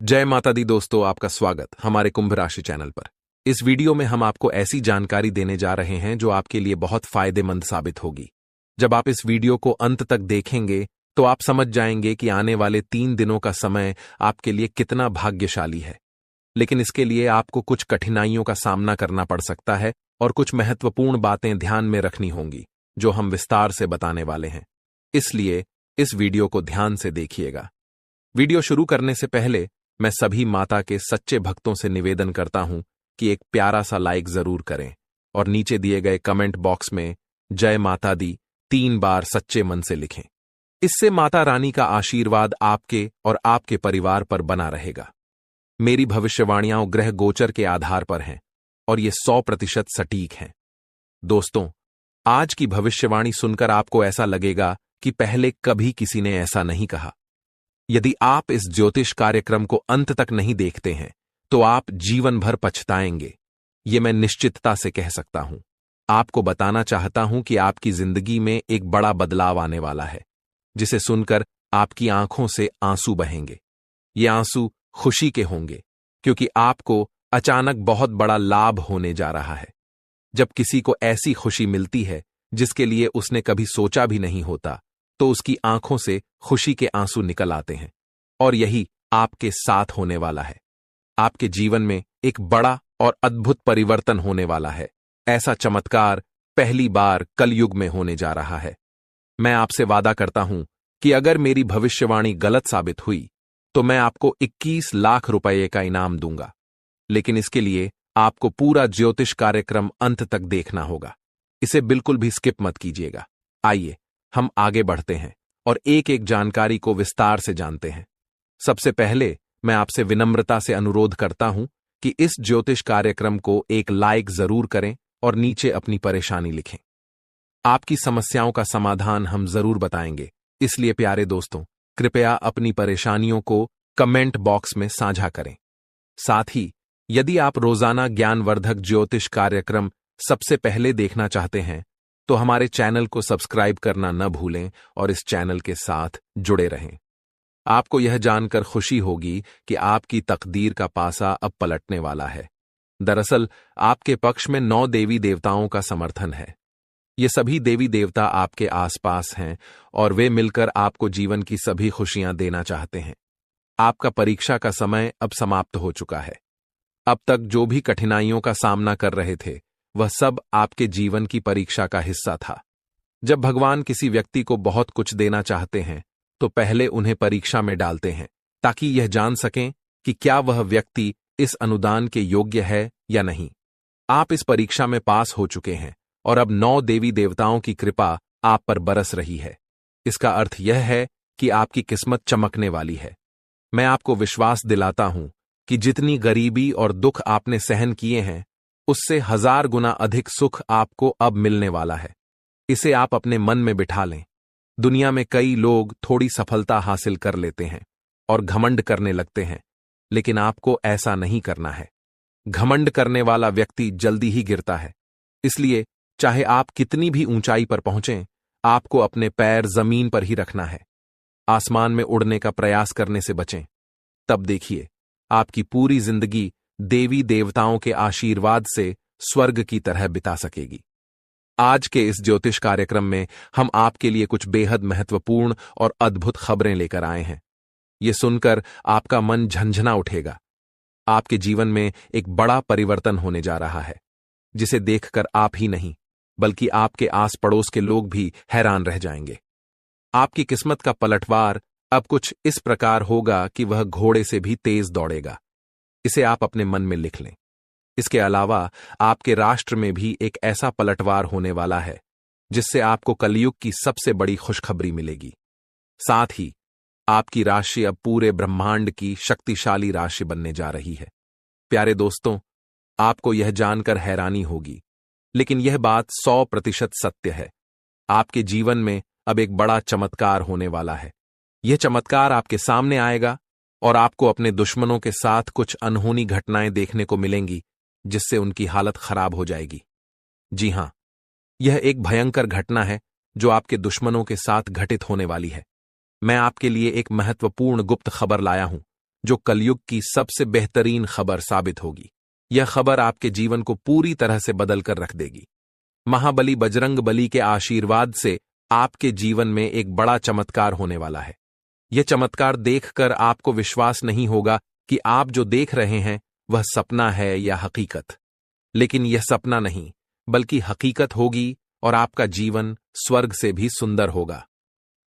जय माता दी दोस्तों, आपका स्वागत हमारे कुंभ राशि चैनल पर। इस वीडियो में हम आपको ऐसी जानकारी देने जा रहे हैं जो आपके लिए बहुत फायदेमंद साबित होगी। जब आप इस वीडियो को अंत तक देखेंगे तो आप समझ जाएंगे कि आने वाले 3 दिनों का समय आपके लिए कितना भाग्यशाली है। लेकिन इसके लिए आपको कुछ कठिनाइयों का सामना करना पड़ सकता है और कुछ महत्वपूर्ण बातें ध्यान में रखनी होंगी जो हम विस्तार से बताने वाले हैं। इसलिए इस वीडियो को ध्यान से देखिएगा। वीडियो शुरू करने से पहले मैं सभी माता के सच्चे भक्तों से निवेदन करता हूं कि एक प्यारा सा लाइक जरूर करें और नीचे दिए गए कमेंट बॉक्स में जय माता दी 3 बार सच्चे मन से लिखें। इससे माता रानी का आशीर्वाद आपके और आपके परिवार पर बना रहेगा। मेरी भविष्यवाणियां ग्रह गोचर के आधार पर हैं और ये 100% सटीक हैं। दोस्तों, आज की भविष्यवाणी सुनकर आपको ऐसा लगेगा कि पहले कभी किसी ने ऐसा नहीं कहा। यदि आप इस ज्योतिष कार्यक्रम को अंत तक नहीं देखते हैं तो आप जीवन भर पछताएंगे, ये मैं निश्चितता से कह सकता हूं। आपको बताना चाहता हूं कि आपकी जिंदगी में एक बड़ा बदलाव आने वाला है, जिसे सुनकर आपकी आंखों से आंसू बहेंगे। ये आंसू खुशी के होंगे, क्योंकि आपको अचानक बहुत बड़ा लाभ होने जा रहा है। जब किसी को ऐसी खुशी मिलती है जिसके लिए उसने कभी सोचा भी नहीं होता, तो उसकी आंखों से खुशी के आंसू निकल आते हैं। और यही आपके साथ होने वाला है। आपके जीवन में एक बड़ा और अद्भुत परिवर्तन होने वाला है। ऐसा चमत्कार पहली बार कलयुग में होने जा रहा है। मैं आपसे वादा करता हूं कि अगर मेरी भविष्यवाणी गलत साबित हुई तो मैं आपको 21 लाख रुपए का इनाम दूंगा। लेकिन इसके लिए आपको पूरा ज्योतिष कार्यक्रम अंत तक देखना होगा। इसे बिल्कुल भी स्किप मत कीजिएगा। आइए हम आगे बढ़ते हैं और एक एक जानकारी को विस्तार से जानते हैं। सबसे पहले मैं आपसे विनम्रता से अनुरोध करता हूं कि इस ज्योतिष कार्यक्रम को एक लाइक जरूर करें और नीचे अपनी परेशानी लिखें। आपकी समस्याओं का समाधान हम जरूर बताएंगे, इसलिए प्यारे दोस्तों, कृपया अपनी परेशानियों को कमेंट बॉक्स में साझा करें। साथ ही यदि आप रोजाना ज्ञानवर्धक ज्योतिष कार्यक्रम सबसे पहले देखना चाहते हैं तो हमारे चैनल को सब्सक्राइब करना न भूलें और इस चैनल के साथ जुड़े रहें। आपको यह जानकर खुशी होगी कि आपकी तकदीर का पासा अब पलटने वाला है। दरअसल आपके पक्ष में 9 देवी देवताओं का समर्थन है। ये सभी देवी देवता आपके आसपास हैं और वे मिलकर आपको जीवन की सभी खुशियां देना चाहते हैं। आपका परीक्षा का समय अब समाप्त हो चुका है। अब तक जो भी कठिनाइयों का सामना कर रहे थे वह सब आपके जीवन की परीक्षा का हिस्सा था। जब भगवान किसी व्यक्ति को बहुत कुछ देना चाहते हैं तो पहले उन्हें परीक्षा में डालते हैं, ताकि यह जान सकें कि क्या वह व्यक्ति इस अनुदान के योग्य है या नहीं। आप इस परीक्षा में पास हो चुके हैं और अब 9 देवी देवताओं की कृपा आप पर बरस रही है। इसका अर्थ यह है कि आपकी किस्मत चमकने वाली है। मैं आपको विश्वास दिलाता हूं कि जितनी गरीबी और दुख आपने सहन किए हैं, उससे 1000 गुना अधिक सुख आपको अब मिलने वाला है। इसे आप अपने मन में बिठा लें। दुनिया में कई लोग थोड़ी सफलता हासिल कर लेते हैं और घमंड करने लगते हैं, लेकिन आपको ऐसा नहीं करना है। घमंड करने वाला व्यक्ति जल्दी ही गिरता है। इसलिए चाहे आप कितनी भी ऊंचाई पर पहुंचें, आपको अपने पैर जमीन पर ही रखना है। आसमान में उड़ने का प्रयास करने से बचें। तब देखिए, आपकी पूरी जिंदगी देवी देवताओं के आशीर्वाद से स्वर्ग की तरह बिता सकेगी। आज के इस ज्योतिष कार्यक्रम में हम आपके लिए कुछ बेहद महत्वपूर्ण और अद्भुत खबरें लेकर आए हैं। ये सुनकर आपका मन झंझना उठेगा। आपके जीवन में एक बड़ा परिवर्तन होने जा रहा है, जिसे देखकर आप ही नहीं बल्कि आपके आस पड़ोस के लोग भी हैरान रह जाएंगे। आपकी किस्मत का पलटवार अब कुछ इस प्रकार होगा कि वह घोड़े से भी तेज दौड़ेगा। इसे आप अपने मन में लिख लें। इसके अलावा आपके राष्ट्र में भी एक ऐसा पलटवार होने वाला है जिससे आपको कलयुग की सबसे बड़ी खुशखबरी मिलेगी। साथ ही आपकी राशि अब पूरे ब्रह्मांड की शक्तिशाली राशि बनने जा रही है। प्यारे दोस्तों, आपको यह जानकर हैरानी होगी, लेकिन यह बात 100% सत्य है। आपके जीवन में अब एक बड़ा चमत्कार होने वाला है। यह चमत्कार आपके सामने आएगा और आपको अपने दुश्मनों के साथ कुछ अनहोनी घटनाएं देखने को मिलेंगी, जिससे उनकी हालत खराब हो जाएगी। जी हां, यह एक भयंकर घटना है जो आपके दुश्मनों के साथ घटित होने वाली है। मैं आपके लिए एक महत्वपूर्ण गुप्त खबर लाया हूं जो कलयुग की सबसे बेहतरीन खबर साबित होगी। यह खबर आपके जीवन को पूरी तरह से बदल कर रख देगी। महाबली बजरंग बली के आशीर्वाद से आपके जीवन में एक बड़ा चमत्कार होने वाला है। यह चमत्कार देखकर आपको विश्वास नहीं होगा कि आप जो देख रहे हैं वह सपना है या हकीकत। लेकिन यह सपना नहीं, बल्कि हकीकत होगी और आपका जीवन स्वर्ग से भी सुंदर होगा।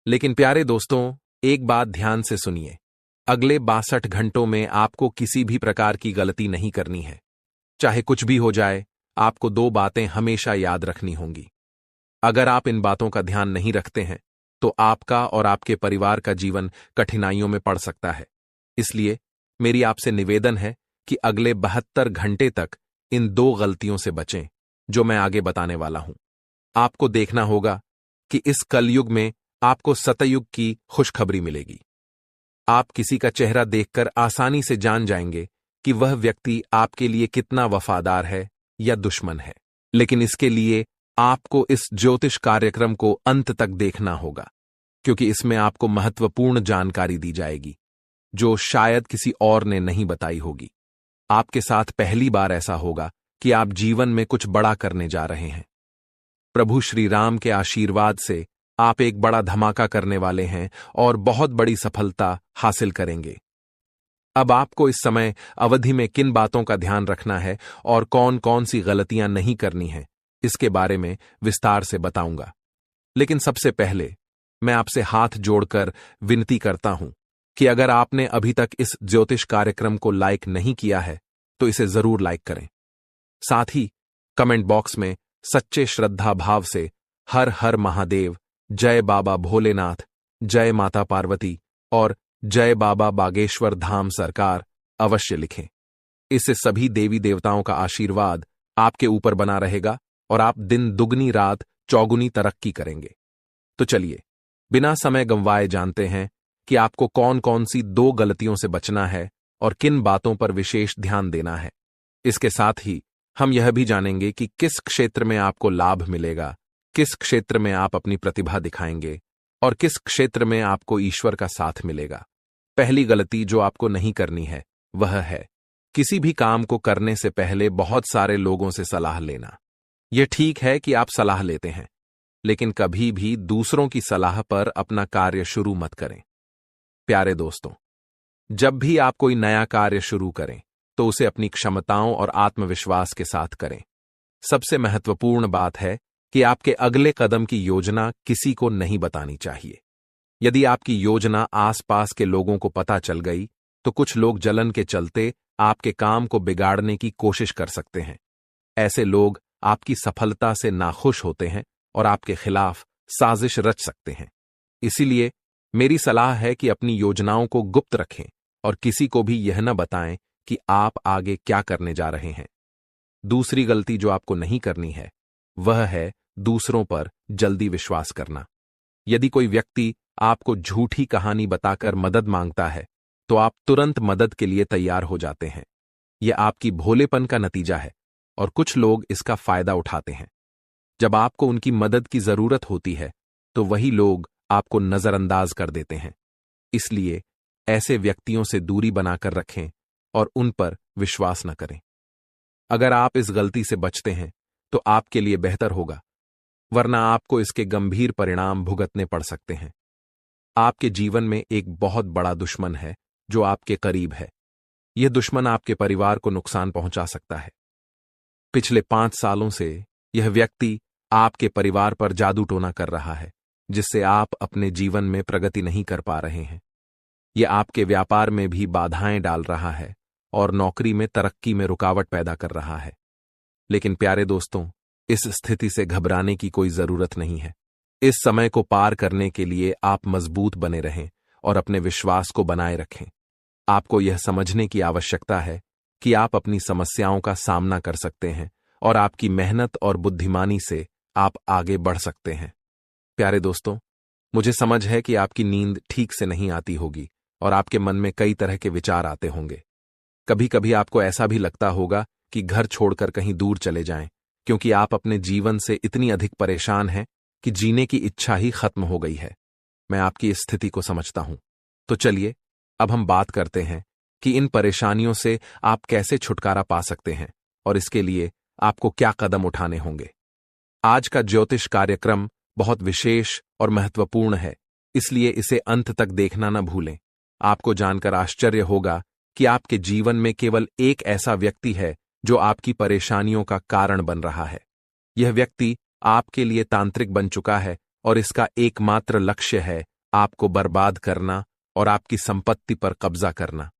लेकिन प्यारे दोस्तों, एक बात ध्यान से सुनिए। अगले 62 घंटों में आपको किसी भी प्रकार की गलती नहीं करनी है। चाहे कुछ भी हो जाए, आपको 2 बातें हमेशा याद रखनी होंगी। अगर आप इन बातों का ध्यान नहीं रखते हैं तो आपका और आपके परिवार का जीवन कठिनाइयों में पड़ सकता है। इसलिए मेरी आपसे निवेदन है कि अगले 72 घंटे तक इन 2 गलतियों से बचें जो मैं आगे बताने वाला हूं। आपको देखना होगा कि इस कलयुग में आपको सतयुग की खुशखबरी मिलेगी। आप किसी का चेहरा देखकर आसानी से जान जाएंगे कि वह व्यक्ति आपके लिए कितना वफादार है या दुश्मन है। लेकिन इसके लिए आपको इस ज्योतिष कार्यक्रम को अंत तक देखना होगा, क्योंकि इसमें आपको महत्वपूर्ण जानकारी दी जाएगी जो शायद किसी और ने नहीं बताई होगी। आपके साथ पहली बार ऐसा होगा कि आप जीवन में कुछ बड़ा करने जा रहे हैं। प्रभु श्री राम के आशीर्वाद से आप एक बड़ा धमाका करने वाले हैं और बहुत बड़ी सफलता हासिल करेंगे। अब आपको इस समय अवधि में किन बातों का ध्यान रखना है और कौन कौन सी गलतियां नहीं करनी है, इसके बारे में विस्तार से बताऊंगा। लेकिन सबसे पहले मैं आपसे हाथ जोड़कर विनती करता हूं कि अगर आपने अभी तक इस ज्योतिष कार्यक्रम को लाइक नहीं किया है तो इसे जरूर लाइक करें। साथ ही कमेंट बॉक्स में सच्चे श्रद्धा भाव से हर हर महादेव, जय बाबा भोलेनाथ, जय माता पार्वती और जय बाबा बागेश्वर धाम सरकार अवश्य लिखें। इससे सभी देवी देवताओं का आशीर्वाद आपके ऊपर बना रहेगा और आप दिन दुगनी रात चौगुनी तरक्की करेंगे। तो चलिए बिना समय गंवाए जानते हैं कि आपको कौन कौन सी 2 गलतियों से बचना है और किन बातों पर विशेष ध्यान देना है। इसके साथ ही हम यह भी जानेंगे कि किस क्षेत्र में आपको लाभ मिलेगा, किस क्षेत्र में आप अपनी प्रतिभा दिखाएंगे और किस क्षेत्र में आपको ईश्वर का साथ मिलेगा। पहली गलती जो आपको नहीं करनी है वह है किसी भी काम को करने से पहले बहुत सारे लोगों से सलाह लेना। यह ठीक है कि आप सलाह लेते हैं, लेकिन कभी भी दूसरों की सलाह पर अपना कार्य शुरू मत करें। प्यारे दोस्तों, जब भी आप कोई नया कार्य शुरू करें तो उसे अपनी क्षमताओं और आत्मविश्वास के साथ करें। सबसे महत्वपूर्ण बात है कि आपके अगले कदम की योजना किसी को नहीं बतानी चाहिए। यदि आपकी योजना आसपास के लोगों को पता चल गई तो कुछ लोग जलन के चलते आपके काम को बिगाड़ने की कोशिश कर सकते हैं। ऐसे लोग आपकी सफलता से नाखुश होते हैं और आपके खिलाफ साजिश रच सकते हैं। इसीलिए मेरी सलाह है कि अपनी योजनाओं को गुप्त रखें और किसी को भी यह न बताएं कि आप आगे क्या करने जा रहे हैं। दूसरी गलती जो आपको नहीं करनी है वह है दूसरों पर जल्दी विश्वास करना। यदि कोई व्यक्ति आपको झूठी कहानी बताकर मदद मांगता है तो आप तुरंत मदद के लिए तैयार हो जाते हैं। यह आपकी भोलेपन का नतीजा है और कुछ लोग इसका फायदा उठाते हैं। जब आपको उनकी मदद की जरूरत होती है तो वही लोग आपको नजरअंदाज कर देते हैं। इसलिए ऐसे व्यक्तियों से दूरी बनाकर रखें और उन पर विश्वास न करें। अगर आप इस गलती से बचते हैं तो आपके लिए बेहतर होगा, वरना आपको इसके गंभीर परिणाम भुगतने पड़ सकते हैं। आपके जीवन में एक बहुत बड़ा दुश्मन है जो आपके करीब है। यह दुश्मन आपके परिवार को नुकसान पहुंचा सकता है। पिछले 5 सालों से यह व्यक्ति आपके परिवार पर जादू टोना कर रहा है, जिससे आप अपने जीवन में प्रगति नहीं कर पा रहे हैं। यह आपके व्यापार में भी बाधाएं डाल रहा है और नौकरी में तरक्की में रुकावट पैदा कर रहा है। लेकिन प्यारे दोस्तों, इस स्थिति से घबराने की कोई जरूरत नहीं है। इस समय को पार करने के लिए आप मजबूत बने रहें और अपने विश्वास को बनाए रखें। आपको यह समझने की आवश्यकता है कि आप अपनी समस्याओं का सामना कर सकते हैं और आपकी मेहनत और बुद्धिमानी से आप आगे बढ़ सकते हैं। प्यारे दोस्तों, मुझे समझ है कि आपकी नींद ठीक से नहीं आती होगी और आपके मन में कई तरह के विचार आते होंगे। कभी कभी आपको ऐसा भी लगता होगा कि घर छोड़कर कहीं दूर चले जाएं, क्योंकि आप अपने जीवन से इतनी अधिक परेशान हैं कि जीने की इच्छा ही खत्म हो गई है। मैं आपकी इस स्थिति को समझता हूं। तो चलिए अब हम बात करते हैं कि इन परेशानियों से आप कैसे छुटकारा पा सकते हैं और इसके लिए आपको क्या कदम उठाने होंगे। आज का ज्योतिष कार्यक्रम बहुत विशेष और महत्वपूर्ण है, इसलिए इसे अंत तक देखना न भूलें। आपको जानकर आश्चर्य होगा कि आपके जीवन में केवल एक ऐसा व्यक्ति है जो आपकी परेशानियों का कारण बन रहा है। यह व्यक्ति आपके लिए तांत्रिक बन चुका है और इसका एकमात्र लक्ष्य है आपको बर्बाद करना और आपकी संपत्ति पर कब्जा करना।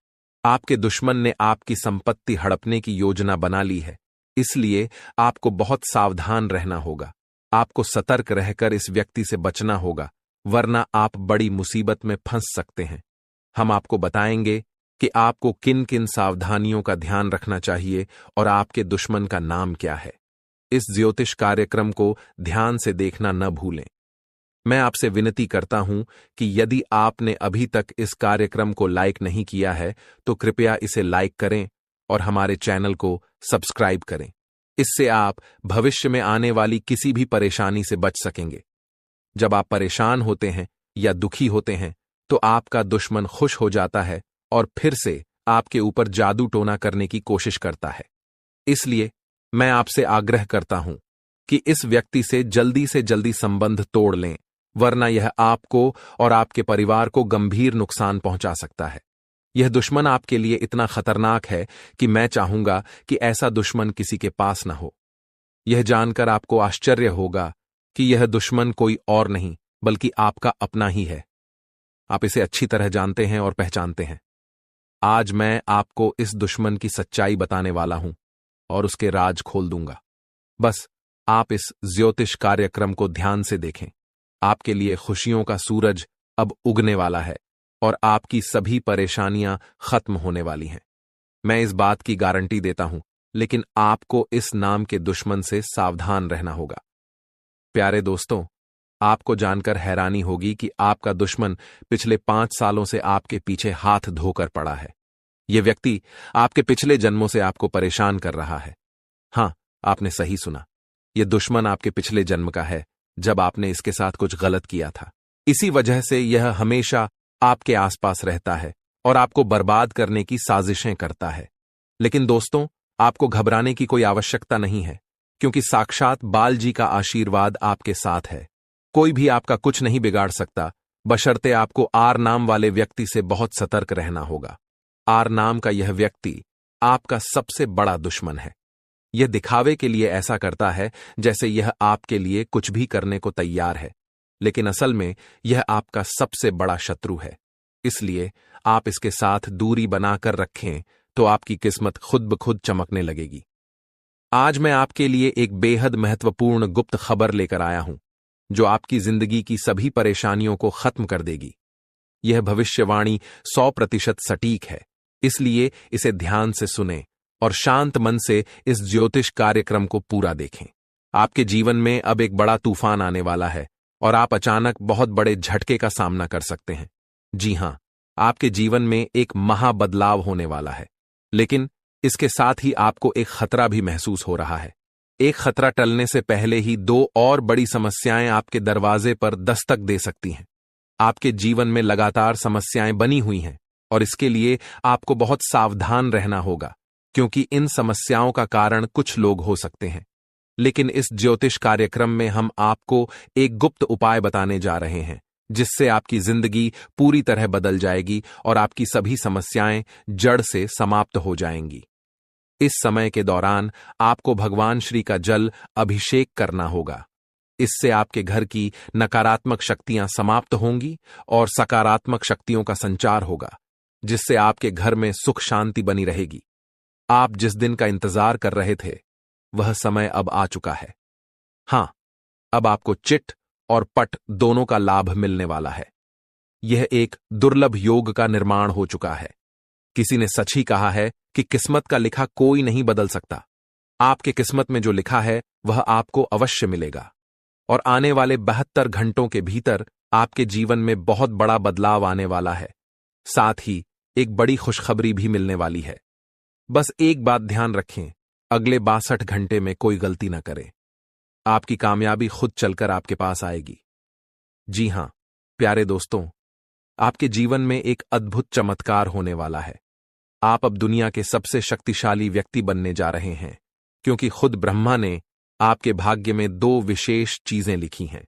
आपके दुश्मन ने आपकी संपत्ति हड़पने की योजना बना ली है, इसलिए आपको बहुत सावधान रहना होगा। आपको सतर्क रहकर इस व्यक्ति से बचना होगा, वरना आप बड़ी मुसीबत में फंस सकते हैं। हम आपको बताएंगे कि आपको किन किन सावधानियों का ध्यान रखना चाहिए और आपके दुश्मन का नाम क्या है। इस ज्योतिष कार्यक्रम को ध्यान से देखना न भूलें। मैं आपसे विनती करता हूं कि यदि आपने अभी तक इस कार्यक्रम को लाइक नहीं किया है तो कृपया इसे लाइक करें और हमारे चैनल को सब्सक्राइब करें। इससे आप भविष्य में आने वाली किसी भी परेशानी से बच सकेंगे। जब आप परेशान होते हैं या दुखी होते हैं तो आपका दुश्मन खुश हो जाता है और फिर से आपके ऊपर जादू टोना करने की कोशिश करता है। इसलिए मैं आपसे आग्रह करता हूं कि इस व्यक्ति से जल्दी संबंध तोड़ लें, वरना यह आपको और आपके परिवार को गंभीर नुकसान पहुंचा सकता है। यह दुश्मन आपके लिए इतना खतरनाक है कि मैं चाहूंगा कि ऐसा दुश्मन किसी के पास न हो। यह जानकर आपको आश्चर्य होगा कि यह दुश्मन कोई और नहीं बल्कि आपका अपना ही है। आप इसे अच्छी तरह जानते हैं और पहचानते हैं। आज मैं आपको इस दुश्मन की सच्चाई बताने वाला हूं और उसके राज खोल दूंगा। बस आप इस ज्योतिष कार्यक्रम को ध्यान से देखें। आपके लिए खुशियों का सूरज अब उगने वाला है और आपकी सभी परेशानियां खत्म होने वाली हैं। मैं इस बात की गारंटी देता हूं, लेकिन आपको इस नाम के दुश्मन से सावधान रहना होगा। प्यारे दोस्तों, आपको जानकर हैरानी होगी कि आपका दुश्मन पिछले 5 सालों से आपके पीछे हाथ धोकर पड़ा है। यह व्यक्ति आपके पिछले जन्मों से आपको परेशान कर रहा है। हां, आपने सही सुना। यह दुश्मन आपके पिछले जन्म का है, जब आपने इसके साथ कुछ गलत किया था। इसी वजह से यह हमेशा आपके आसपास रहता है और आपको बर्बाद करने की साजिशें करता है। लेकिन दोस्तों, आपको घबराने की कोई आवश्यकता नहीं है, क्योंकि साक्षात बाल जी का आशीर्वाद आपके साथ है। कोई भी आपका कुछ नहीं बिगाड़ सकता, बशर्ते आपको आर नाम वाले व्यक्ति से बहुत सतर्क रहना होगा। आर नाम का यह व्यक्ति आपका सबसे बड़ा दुश्मन है। यह दिखावे के लिए ऐसा करता है जैसे यह आपके लिए कुछ भी करने को तैयार है, लेकिन असल में यह आपका सबसे बड़ा शत्रु है। इसलिए आप इसके साथ दूरी बनाकर रखें तो आपकी किस्मत खुद ब खुद चमकने लगेगी। आज मैं आपके लिए एक बेहद महत्वपूर्ण गुप्त खबर लेकर आया हूं, जो आपकी जिंदगी की सभी परेशानियों को खत्म कर देगी। यह भविष्यवाणी 100% सटीक है, इसलिए इसे ध्यान से सुनें और शांत मन से इस ज्योतिष कार्यक्रम को पूरा देखें। आपके जीवन में अब एक बड़ा तूफान आने वाला है और आप अचानक बहुत बड़े झटके का सामना कर सकते हैं। जी हां, आपके जीवन में एक महाबदलाव होने वाला है, लेकिन इसके साथ ही आपको एक खतरा भी महसूस हो रहा है। एक खतरा टलने से पहले ही 2 और बड़ी समस्याएं आपके दरवाजे पर दस्तक दे सकती हैं। आपके जीवन में लगातार समस्याएं बनी हुई हैं और इसके लिए आपको बहुत सावधान रहना होगा, क्योंकि इन समस्याओं का कारण कुछ लोग हो सकते हैं। लेकिन इस ज्योतिष कार्यक्रम में हम आपको एक गुप्त उपाय बताने जा रहे हैं, जिससे आपकी जिंदगी पूरी तरह बदल जाएगी और आपकी सभी समस्याएं जड़ से समाप्त हो जाएंगी। इस समय के दौरान आपको भगवान श्री का जल अभिषेक करना होगा। इससे आपके घर की नकारात्मक शक्तियां समाप्त होंगी और सकारात्मक शक्तियों का संचार होगा, जिससे आपके घर में सुख शांति बनी रहेगी। आप जिस दिन का इंतजार कर रहे थे, वह समय अब आ चुका है। हां, अब आपको चिट और पट दोनों का लाभ मिलने वाला है। यह एक दुर्लभ योग का निर्माण हो चुका है। किसी ने सच ही कहा है कि किस्मत का लिखा कोई नहीं बदल सकता। आपके किस्मत में जो लिखा है वह आपको अवश्य मिलेगा और आने वाले 72 घंटों के भीतर आपके जीवन में बहुत बड़ा बदलाव आने वाला है। साथ ही एक बड़ी खुशखबरी भी मिलने वाली है। बस एक बात ध्यान रखें, अगले 62 घंटे में कोई गलती न करें। आपकी कामयाबी खुद चलकर आपके पास आएगी। जी हां, प्यारे दोस्तों, आपके जीवन में एक अद्भुत चमत्कार होने वाला है। आप अब दुनिया के सबसे शक्तिशाली व्यक्ति बनने जा रहे हैं, क्योंकि खुद ब्रह्मा ने आपके भाग्य में 2 विशेष चीजें लिखी हैं।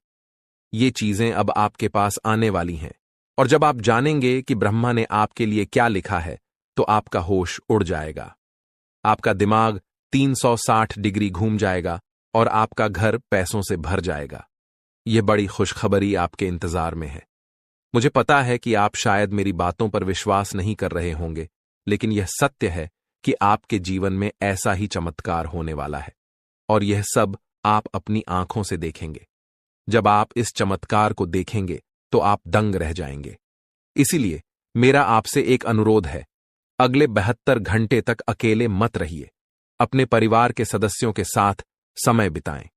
ये चीजें अब आपके पास आने वाली हैं, और जब आप जानेंगे कि ब्रह्मा ने आपके लिए क्या लिखा है, तो आपका होश उड़ जाएगा। आपका दिमाग 360 डिग्री घूम जाएगा और आपका घर पैसों से भर जाएगा। यह बड़ी खुशखबरी आपके इंतजार में है। मुझे पता है कि आप शायद मेरी बातों पर विश्वास नहीं कर रहे होंगे, लेकिन यह सत्य है कि आपके जीवन में ऐसा ही चमत्कार होने वाला है, और यह सब आप अपनी आंखों से देखेंगे। जब आप इस चमत्कार को देखेंगे तो आप दंग रह जाएंगे। इसीलिए मेरा आपसे एक अनुरोध है, अगले 72 घंटे तक अकेले मत रहिए। अपने परिवार के सदस्यों के साथ समय बिताएं।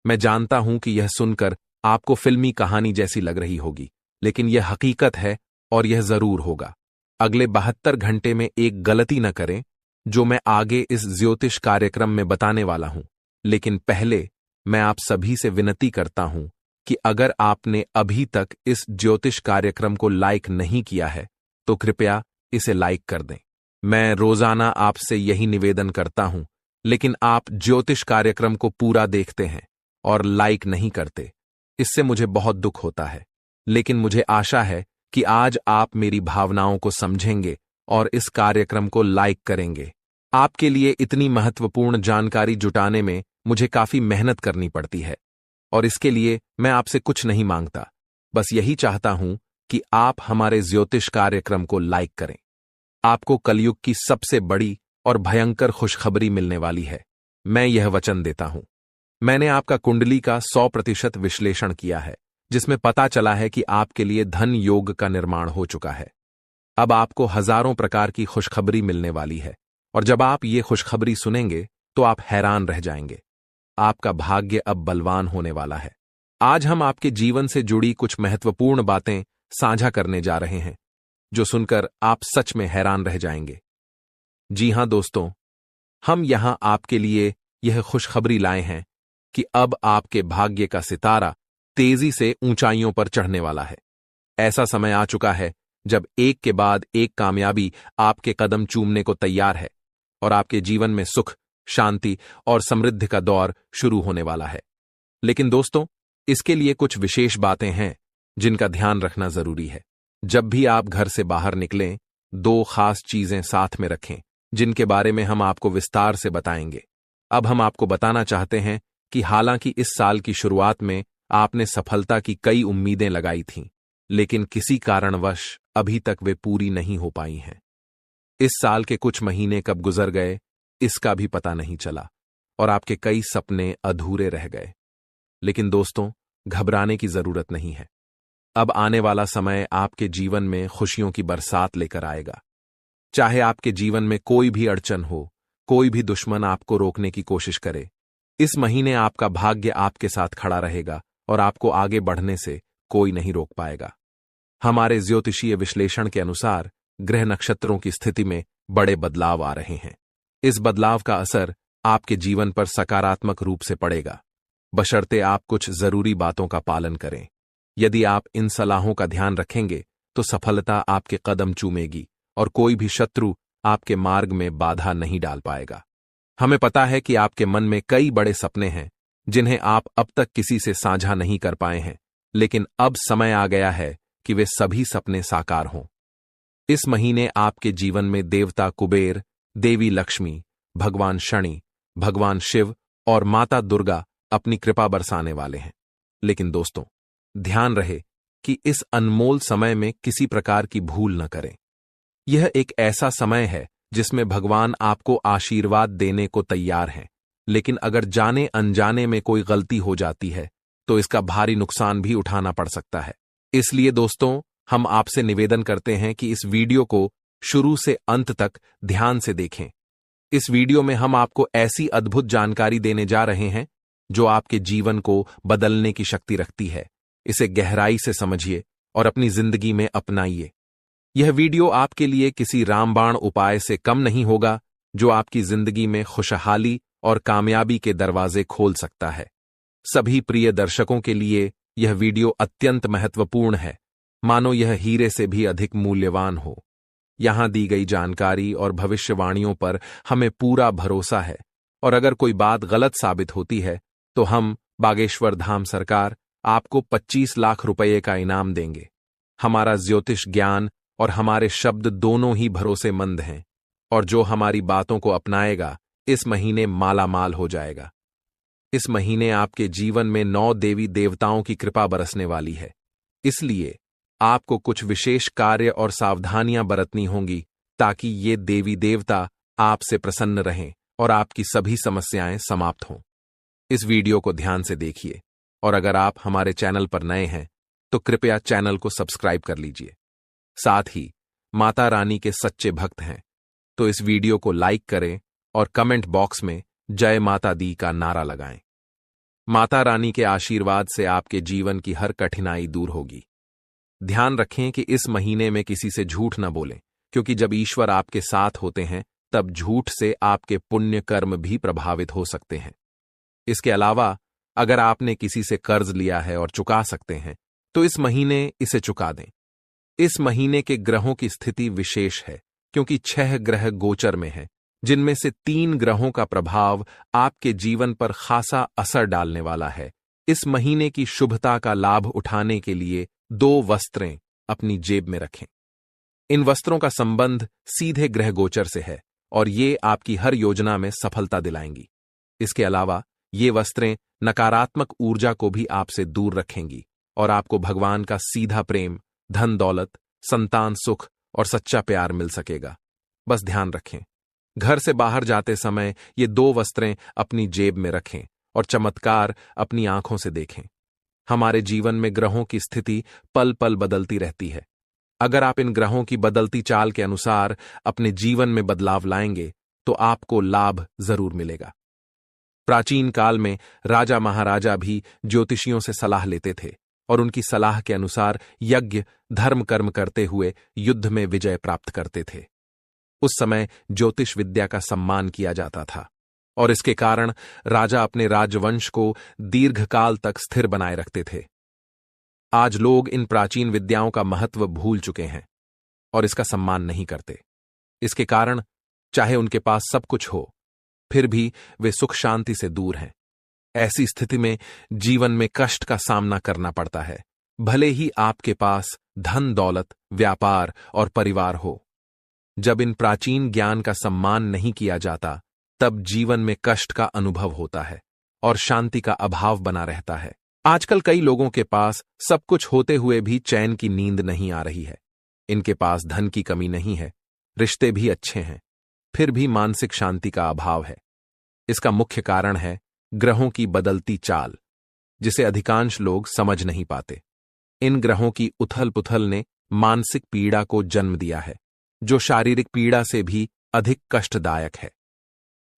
मैं जानता हूं कि यह सुनकर आपको फिल्मी कहानी जैसी लग रही होगी, लेकिन यह हकीकत है और यह जरूर होगा। अगले 72 घंटे में एक गलती न करें, जो मैं आगे इस ज्योतिष कार्यक्रम में बताने वाला हूं। लेकिन पहले मैं आप सभी से विनती करता हूं कि अगर आपने अभी तक इस ज्योतिष कार्यक्रम को लाइक नहीं किया है, तो कृपया इसे लाइक कर दें। मैं रोजाना आपसे यही निवेदन करता हूं, लेकिन आप ज्योतिष कार्यक्रम को पूरा देखते हैं और लाइक नहीं करते। इससे मुझे बहुत दुख होता है, लेकिन मुझे आशा है कि आज आप मेरी भावनाओं को समझेंगे और इस कार्यक्रम को लाइक करेंगे। आपके लिए इतनी महत्वपूर्ण जानकारी जुटाने में मुझे काफी मेहनत करनी पड़ती है, और इसके लिए मैं आपसे कुछ नहीं मांगता, बस यही चाहता हूं कि आप हमारे ज्योतिष कार्यक्रम को लाइक करें। आपको कलयुग की सबसे बड़ी और भयंकर खुशखबरी मिलने वाली है। मैं यह वचन देता हूं। मैंने आपका कुंडली का 100% विश्लेषण किया है, जिसमें पता चला है कि आपके लिए धन योग का निर्माण हो चुका है। अब आपको हजारों प्रकार की खुशखबरी मिलने वाली है, और जब आप ये खुशखबरी सुनेंगे तो आप हैरान रह जाएंगे। आपका भाग्य अब बलवान होने वाला है। आज हम आपके जीवन से जुड़ी कुछ महत्वपूर्ण बातें साझा करने जा रहे हैं, जो सुनकर आप सच में हैरान रह जाएंगे। जी हां दोस्तों, हम यहां आपके लिए यह खुशखबरी लाए हैं कि अब आपके भाग्य का सितारा तेजी से ऊंचाइयों पर चढ़ने वाला है। ऐसा समय आ चुका है जब एक के बाद एक कामयाबी आपके कदम चूमने को तैयार है, और आपके जीवन में सुख, शांति और समृद्धि का दौर शुरू होने वाला है। लेकिन दोस्तों, इसके लिए कुछ विशेष बातें हैं जिनका ध्यान रखना जरूरी है। जब भी आप घर से बाहर निकलें, 2 खास चीजें साथ में रखें, जिनके बारे में हम आपको विस्तार से बताएंगे। अब हम आपको बताना चाहते हैं कि हालांकि इस साल की शुरुआत में आपने सफलता की कई उम्मीदें लगाई थीं, लेकिन किसी कारणवश अभी तक वे पूरी नहीं हो पाई हैं। इस साल के कुछ महीने कब गुजर गए, इसका भी पता नहीं चला, और आपके कई सपने अधूरे रह गए। लेकिन दोस्तों, घबराने की जरूरत नहीं है। अब आने वाला समय आपके जीवन में खुशियों की बरसात लेकर आएगा। चाहे आपके जीवन में कोई भी अड़चन हो, कोई भी दुश्मन आपको रोकने की कोशिश करे, इस महीने आपका भाग्य आपके साथ खड़ा रहेगा और आपको आगे बढ़ने से कोई नहीं रोक पाएगा। हमारे ज्योतिषीय विश्लेषण के अनुसार ग्रह नक्षत्रों की स्थिति में बड़े बदलाव आ रहे हैं। इस बदलाव का असर आपके जीवन पर सकारात्मक रूप से पड़ेगा, बशर्ते आप कुछ जरूरी बातों का पालन करें। यदि आप इन सलाहों का ध्यान रखेंगे तो सफलता आपके कदम चूमेगी और कोई भी शत्रु आपके मार्ग में बाधा नहीं डाल पाएगा। हमें पता है कि आपके मन में कई बड़े सपने हैं जिन्हें आप अब तक किसी से साझा नहीं कर पाए हैं, लेकिन अब समय आ गया है कि वे सभी सपने साकार हों। इस महीने आपके जीवन में देवता कुबेर, देवी लक्ष्मी, भगवान शनि, भगवान शिव और माता दुर्गा अपनी कृपा बरसाने वाले हैं। लेकिन दोस्तों, ध्यान रहे कि इस अनमोल समय में किसी प्रकार की भूल न करें। यह एक ऐसा समय है जिसमें भगवान आपको आशीर्वाद देने को तैयार हैं, लेकिन अगर जाने अनजाने में कोई गलती हो जाती है तो इसका भारी नुकसान भी उठाना पड़ सकता है। इसलिए दोस्तों, हम आपसे निवेदन करते हैं कि इस वीडियो को शुरू से अंत तक ध्यान से देखें। इस वीडियो में हम आपको ऐसी अद्भुत जानकारी देने जा रहे हैं जो आपके जीवन को बदलने की शक्ति रखती है। इसे गहराई से समझिए और अपनी जिंदगी में अपनाइए। यह वीडियो आपके लिए किसी रामबाण उपाय से कम नहीं होगा, जो आपकी जिंदगी में खुशहाली और कामयाबी के दरवाजे खोल सकता है। सभी प्रिय दर्शकों के लिए यह वीडियो अत्यंत महत्वपूर्ण है, मानो यह हीरे से भी अधिक मूल्यवान हो। यहाँ दी गई जानकारी और भविष्यवाणियों पर हमें पूरा भरोसा है, और अगर कोई बात गलत साबित होती है तो हम बागेश्वर धाम सरकार आपको 25 लाख रुपये का इनाम देंगे। हमारा ज्योतिष ज्ञान और हमारे शब्द दोनों ही भरोसेमंद हैं, और जो हमारी बातों को अपनाएगा इस महीने माला माल हो जाएगा। इस महीने आपके जीवन में 9 देवी देवताओं की कृपा बरसने वाली है, इसलिए आपको कुछ विशेष कार्य और सावधानियां बरतनी होंगी ताकि ये देवी देवता आपसे प्रसन्न रहें और आपकी सभी समस्याएं समाप्त हों। इस वीडियो को ध्यान से देखिए, और अगर आप हमारे चैनल पर नए हैं तो कृपया चैनल को सब्सक्राइब कर लीजिए। साथ ही माता रानी के सच्चे भक्त हैं तो इस वीडियो को लाइक करें और कमेंट बॉक्स में जय माता दी का नारा लगाएं। माता रानी के आशीर्वाद से आपके जीवन की हर कठिनाई दूर होगी। ध्यान रखें कि इस महीने में किसी से झूठ न बोलें, क्योंकि जब ईश्वर आपके साथ होते हैं तब झूठ से आपके पुण्य कर्म भी प्रभावित हो सकते हैं। इसके अलावा अगर आपने किसी से कर्ज लिया है और चुका सकते हैं तो इस महीने इसे चुका दें। इस महीने के ग्रहों की स्थिति विशेष है, क्योंकि 6 ग्रह गोचर में हैं, जिनमें से 3 ग्रहों का प्रभाव आपके जीवन पर खासा असर डालने वाला है। इस महीने की शुभता का लाभ उठाने के लिए 2 वस्त्रें अपनी जेब में रखें। इन वस्त्रों का संबंध सीधे ग्रह गोचर से है और ये आपकी हर योजना में सफलता दिलाएंगी। इसके अलावा ये वस्त्रें नकारात्मक ऊर्जा को भी आपसे दूर रखेंगी और आपको भगवान का सीधा प्रेम, धन दौलत, संतान सुख और सच्चा प्यार मिल सकेगा। बस ध्यान रखें, घर से बाहर जाते समय ये 2 वस्त्रें अपनी जेब में रखें और चमत्कार अपनी आंखों से देखें। हमारे जीवन में ग्रहों की स्थिति पल पल बदलती रहती है। अगर आप इन ग्रहों की बदलती चाल के अनुसार अपने जीवन में बदलाव लाएंगे तो आपको लाभ जरूर मिलेगा। प्राचीन काल में राजा महाराजा भी ज्योतिषियों से सलाह लेते थे और उनकी सलाह के अनुसार यज्ञ, धर्म कर्म करते हुए युद्ध में विजय प्राप्त करते थे। उस समय ज्योतिष विद्या का सम्मान किया जाता था और इसके कारण राजा अपने राजवंश को दीर्घकाल तक स्थिर बनाए रखते थे। आज लोग इन प्राचीन विद्याओं का महत्व भूल चुके हैं और इसका सम्मान नहीं करते। इसके कारण चाहे उनके पास सब कुछ हो, फिर भी वे सुख शांति से दूर हैं। ऐसी स्थिति में जीवन में कष्ट का सामना करना पड़ता है, भले ही आपके पास धन दौलत, व्यापार और परिवार हो। जब इन प्राचीन ज्ञान का सम्मान नहीं किया जाता तब जीवन में कष्ट का अनुभव होता है और शांति का अभाव बना रहता है। आजकल कई लोगों के पास सब कुछ होते हुए भी चैन की नींद नहीं आ रही है। इनके पास धन की कमी नहीं है, रिश्ते भी अच्छे हैं, फिर भी मानसिक शांति का अभाव है। इसका मुख्य कारण है ग्रहों की बदलती चाल, जिसे अधिकांश लोग समझ नहीं पाते। इन ग्रहों की उथल पुथल ने मानसिक पीड़ा को जन्म दिया है, जो शारीरिक पीड़ा से भी अधिक कष्टदायक है।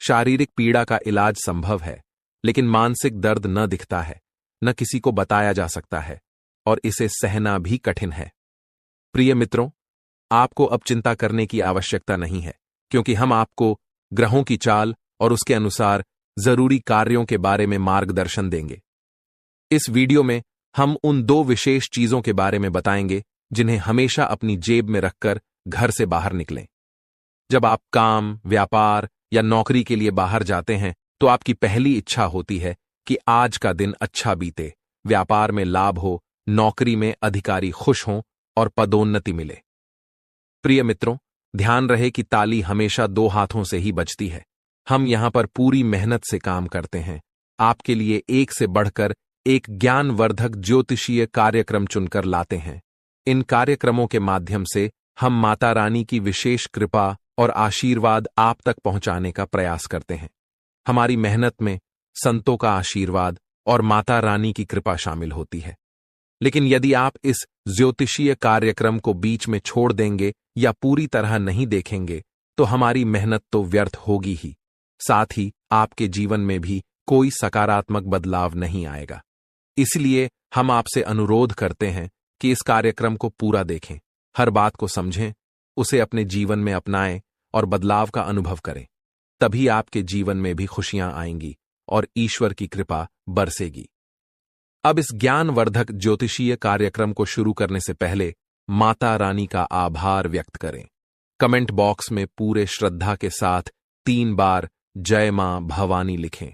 शारीरिक पीड़ा का इलाज संभव है, लेकिन मानसिक दर्द न दिखता है, न किसी को बताया जा सकता है और इसे सहना भी कठिन है। प्रिय मित्रों, आपको अब चिंता करने की आवश्यकता नहीं है, क्योंकि हम आपको ग्रहों की चाल और उसके अनुसार जरूरी कार्यों के बारे में मार्गदर्शन देंगे। इस वीडियो में हम उन 2 विशेष चीजों के बारे में बताएंगे जिन्हें हमेशा अपनी जेब में रखकर घर से बाहर निकलें। जब आप काम, व्यापार या नौकरी के लिए बाहर जाते हैं तो आपकी पहली इच्छा होती है कि आज का दिन अच्छा बीते, व्यापार में लाभ हो, नौकरी में अधिकारी खुश हों और पदोन्नति मिले। प्रिय मित्रों, ध्यान रहे कि ताली हमेशा 2 हाथों से ही बजती है। हम यहां पर पूरी मेहनत से काम करते हैं, आपके लिए एक से बढ़कर एक ज्ञानवर्धक ज्योतिषीय कार्यक्रम चुनकर लाते हैं। इन कार्यक्रमों के माध्यम से हम माता रानी की विशेष कृपा और आशीर्वाद आप तक पहुंचाने का प्रयास करते हैं। हमारी मेहनत में संतों का आशीर्वाद और माता रानी की कृपा शामिल होती है। लेकिन यदि आप इस ज्योतिषीय कार्यक्रम को बीच में छोड़ देंगे या पूरी तरह नहीं देखेंगे तो हमारी मेहनत तो व्यर्थ होगी ही, साथ ही आपके जीवन में भी कोई सकारात्मक बदलाव नहीं आएगा। इसलिए हम आपसे अनुरोध करते हैं कि इस कार्यक्रम को पूरा देखें, हर बात को समझें, उसे अपने जीवन में अपनाएं और बदलाव का अनुभव करें। तभी आपके जीवन में भी खुशियां आएंगी और ईश्वर की कृपा बरसेगी। अब इस ज्ञानवर्धक ज्योतिषीय कार्यक्रम को शुरू करने से पहले माता रानी का आभार व्यक्त करें। कमेंट बॉक्स में पूरे श्रद्धा के साथ 3 बार जय मां भवानी लिखें।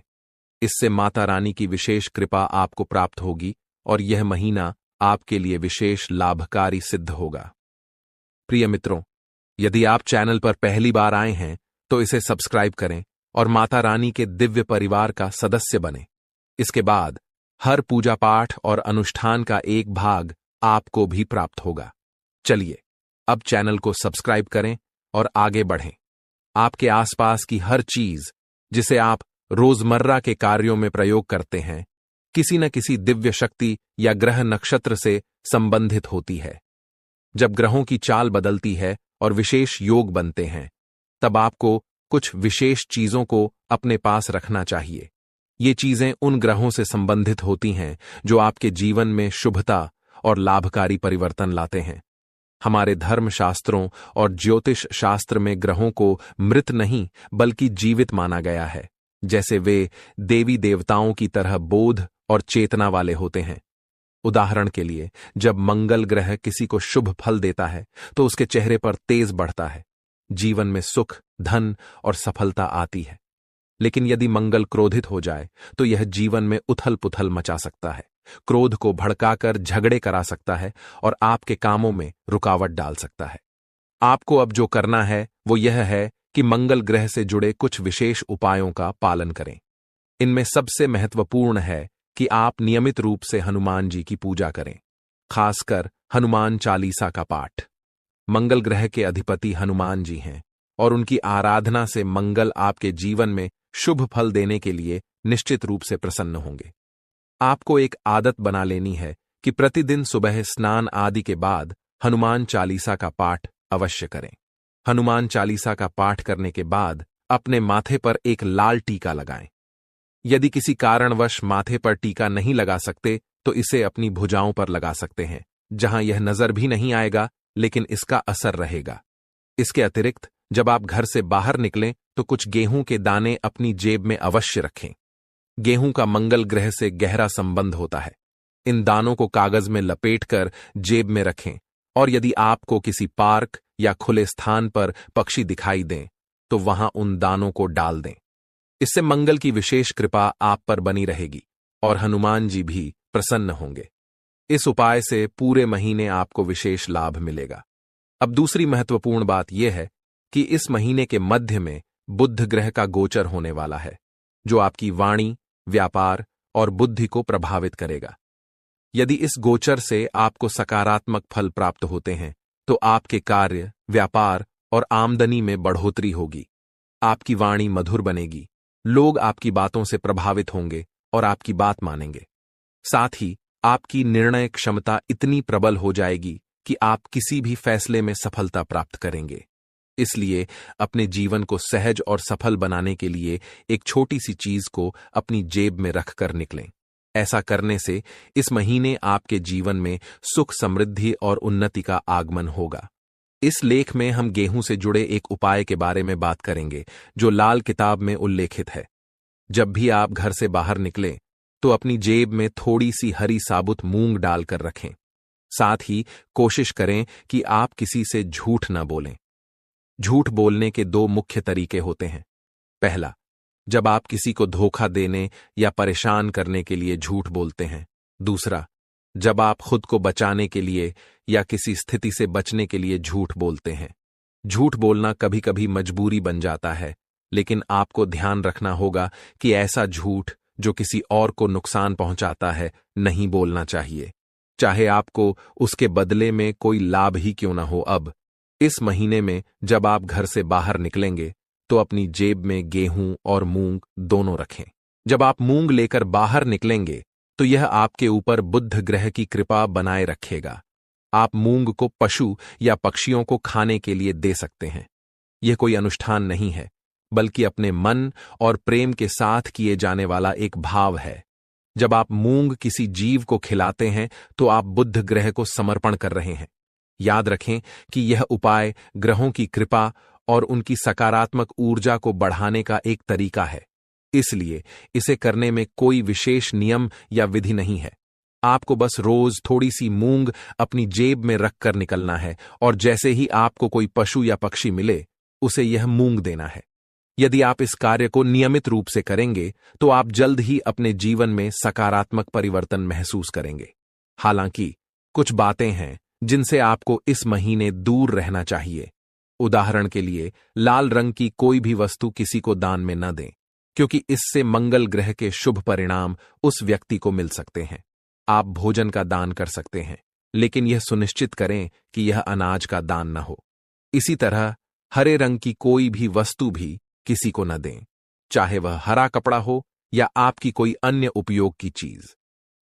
इससे माता रानी की विशेष कृपा आपको प्राप्त होगी और यह महीना आपके लिए विशेष लाभकारी सिद्ध होगा। प्रिय मित्रों, यदि आप चैनल पर पहली बार आए हैं तो इसे सब्सक्राइब करें और माता रानी के दिव्य परिवार का सदस्य बनें। इसके बाद हर पूजा पाठ और अनुष्ठान का एक भाग आपको भी प्राप्त होगा। चलिए अब चैनल को सब्सक्राइब करें और आगे बढ़ें। आपके आसपास की हर चीज जिसे आप रोजमर्रा के कार्यों में प्रयोग करते हैं, किसी न किसी दिव्य शक्ति या ग्रह नक्षत्र से संबंधित होती है। जब ग्रहों की चाल बदलती है और विशेष योग बनते हैं, तब आपको कुछ विशेष चीजों को अपने पास रखना चाहिए। ये चीजें उन ग्रहों से संबंधित होती हैं जो आपके जीवन में शुभता और लाभकारी परिवर्तन लाते हैं। हमारे धर्म शास्त्रों और ज्योतिष शास्त्र में ग्रहों को मृत नहीं बल्कि जीवित माना गया है, जैसे वे देवी देवताओं की तरह बोध और चेतना वाले होते हैं। उदाहरण के लिए, जब मंगल ग्रह किसी को शुभ फल देता है तो उसके चेहरे पर तेज बढ़ता है, जीवन में सुख, धन और सफलता आती है। लेकिन यदि मंगल क्रोधित हो जाए तो यह जीवन में उथल पुथल मचा सकता है, क्रोध को भड़काकर झगड़े करा सकता है और आपके कामों में रुकावट डाल सकता है। आपको अब जो करना है वो यह है कि मंगल ग्रह से जुड़े कुछ विशेष उपायों का पालन करें। इनमें सबसे महत्वपूर्ण है कि आप नियमित रूप से हनुमान जी की पूजा करें, खासकर हनुमान चालीसा का पाठ। मंगल ग्रह के अधिपति हनुमान जी हैं और उनकी आराधना से मंगल आपके जीवन में शुभ फल देने के लिए निश्चित रूप से प्रसन्न होंगे। आपको एक आदत बना लेनी है कि प्रतिदिन सुबह स्नान आदि के बाद हनुमान चालीसा का पाठ अवश्य करें। हनुमान चालीसा का पाठ करने के बाद अपने माथे पर एक लाल टीका लगाएं। यदि किसी कारणवश माथे पर टीका नहीं लगा सकते तो इसे अपनी भुजाओं पर लगा सकते हैं, जहां यह नजर भी नहीं आएगा लेकिन इसका असर रहेगा। इसके अतिरिक्त जब आप घर से बाहर निकलें तो कुछ गेहूं के दाने अपनी जेब में अवश्य रखें। गेहूं का मंगल ग्रह से गहरा संबंध होता है। इन दानों को कागज में लपेटकर जेब में रखें और यदि आपको किसी पार्क या खुले स्थान पर पक्षी दिखाई दें तो वहां उन दानों को डाल दें। इससे मंगल की विशेष कृपा आप पर बनी रहेगी और हनुमान जी भी प्रसन्न होंगे। इस उपाय से पूरे महीने आपको विशेष लाभ मिलेगा। अब दूसरी महत्वपूर्ण बात यह है कि इस महीने के मध्य में बुध ग्रह का गोचर होने वाला है, जो आपकी वाणी, व्यापार और बुद्धि को प्रभावित करेगा। यदि इस गोचर से आपको सकारात्मक फल प्राप्त होते हैं तो आपके कार्य, व्यापार और आमदनी में बढ़ोतरी होगी। आपकी वाणी मधुर बनेगी, लोग आपकी बातों से प्रभावित होंगे और आपकी बात मानेंगे। साथ ही आपकी निर्णय क्षमता इतनी प्रबल हो जाएगी कि आप किसी भी फैसले में सफलता प्राप्त करेंगे। इसलिए अपने जीवन को सहज और सफल बनाने के लिए एक छोटी सी चीज को अपनी जेब में रखकर निकलें। ऐसा करने से इस महीने आपके जीवन में सुख, समृद्धि और उन्नति का आगमन होगा। इस लेख में हम गेहूं से जुड़े एक उपाय के बारे में बात करेंगे जो लाल किताब में उल्लेखित है। जब भी आप घर से बाहर निकलें तो अपनी जेब में थोड़ी सी हरी साबुत मूंग डालकर रखें। साथ ही कोशिश करें कि आप किसी से झूठ न बोलें। झूठ बोलने के 2 मुख्य तरीके होते हैं। पहला, जब आप किसी को धोखा देने या परेशान करने के लिए झूठ बोलते हैं। दूसरा, जब आप खुद को बचाने के लिए या किसी स्थिति से बचने के लिए झूठ बोलते हैं। झूठ बोलना कभी कभी मजबूरी बन जाता है, लेकिन आपको ध्यान रखना होगा कि ऐसा झूठ जो किसी और को नुकसान पहुंचाता है नहीं बोलना चाहिए, चाहे आपको उसके बदले में कोई लाभ ही क्यों न हो। अब इस महीने में जब आप घर से बाहर निकलेंगे तो अपनी जेब में गेहूं और मूंग दोनों रखें। जब आप मूंग लेकर बाहर निकलेंगे तो यह आपके ऊपर बुध ग्रह की कृपा बनाए रखेगा। आप मूंग को पशु या पक्षियों को खाने के लिए दे सकते हैं। यह कोई अनुष्ठान नहीं है, बल्कि अपने मन और प्रेम के साथ किए जाने वाला एक भाव है। जब आप मूंग किसी जीव को खिलाते हैं तो आप बुध ग्रह को समर्पण कर रहे हैं। याद रखें कि यह उपाय ग्रहों की कृपा और उनकी सकारात्मक ऊर्जा को बढ़ाने का एक तरीका है, इसलिए इसे करने में कोई विशेष नियम या विधि नहीं है। आपको बस रोज थोड़ी सी मूंग अपनी जेब में रखकर निकलना है और जैसे ही आपको कोई पशु या पक्षी मिले उसे यह मूंग देना है। यदि आप इस कार्य को नियमित रूप से करेंगे तो आप जल्द ही अपने जीवन में सकारात्मक परिवर्तन महसूस करेंगे। हालांकि कुछ बातें हैं जिनसे आपको इस महीने दूर रहना चाहिए। उदाहरण के लिए, लाल रंग की कोई भी वस्तु किसी को दान में न दें, क्योंकि इससे मंगल ग्रह के शुभ परिणाम उस व्यक्ति को मिल सकते हैं। आप भोजन का दान कर सकते हैं, लेकिन यह सुनिश्चित करें कि यह अनाज का दान न हो। इसी तरह हरे रंग की कोई भी वस्तु भी किसी को न दें, चाहे वह हरा कपड़ा हो या आपकी कोई अन्य उपयोग की चीज।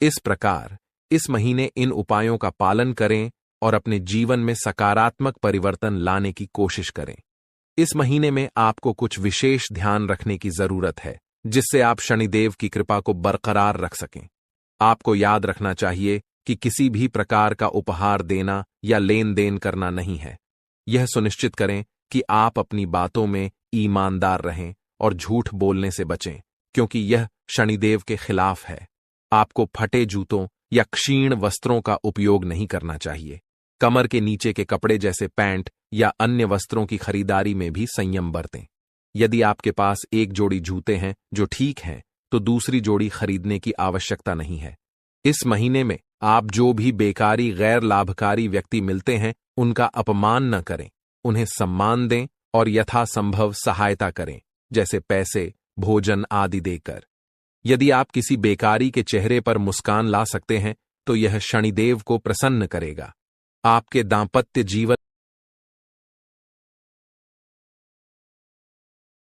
इस प्रकार इस महीने इन उपायों का पालन करें और अपने जीवन में सकारात्मक परिवर्तन लाने की कोशिश करें। इस महीने में आपको कुछ विशेष ध्यान रखने की जरूरत है, जिससे आप शनिदेव की कृपा को बरकरार रख सकें। आपको याद रखना चाहिए कि किसी भी प्रकार का उपहार देना या लेन देन करना नहीं है। यह सुनिश्चित करें कि आप अपनी बातों में ईमानदार रहें और झूठ बोलने से बचें, क्योंकि यह शनिदेव के खिलाफ है। आपको फटे जूतों या क्षीण वस्त्रों का उपयोग नहीं करना चाहिए। कमर के नीचे के कपड़े जैसे पैंट या अन्य वस्त्रों की खरीदारी में भी संयम बरतें। यदि आपके पास एक जोड़ी जूते हैं जो ठीक हैं, तो दूसरी जोड़ी खरीदने की आवश्यकता नहीं है। इस महीने में आप जो भी बेकारी गैर लाभकारी व्यक्ति मिलते हैं उनका अपमान न करें, उन्हें सम्मान दें और यथासंभव सहायता करें, जैसे पैसे, भोजन आदि देकर। यदि आप किसी बेकारी के चेहरे पर मुस्कान ला सकते हैं तो यह शनिदेव को प्रसन्न करेगा। आपके दांपत्य जीवन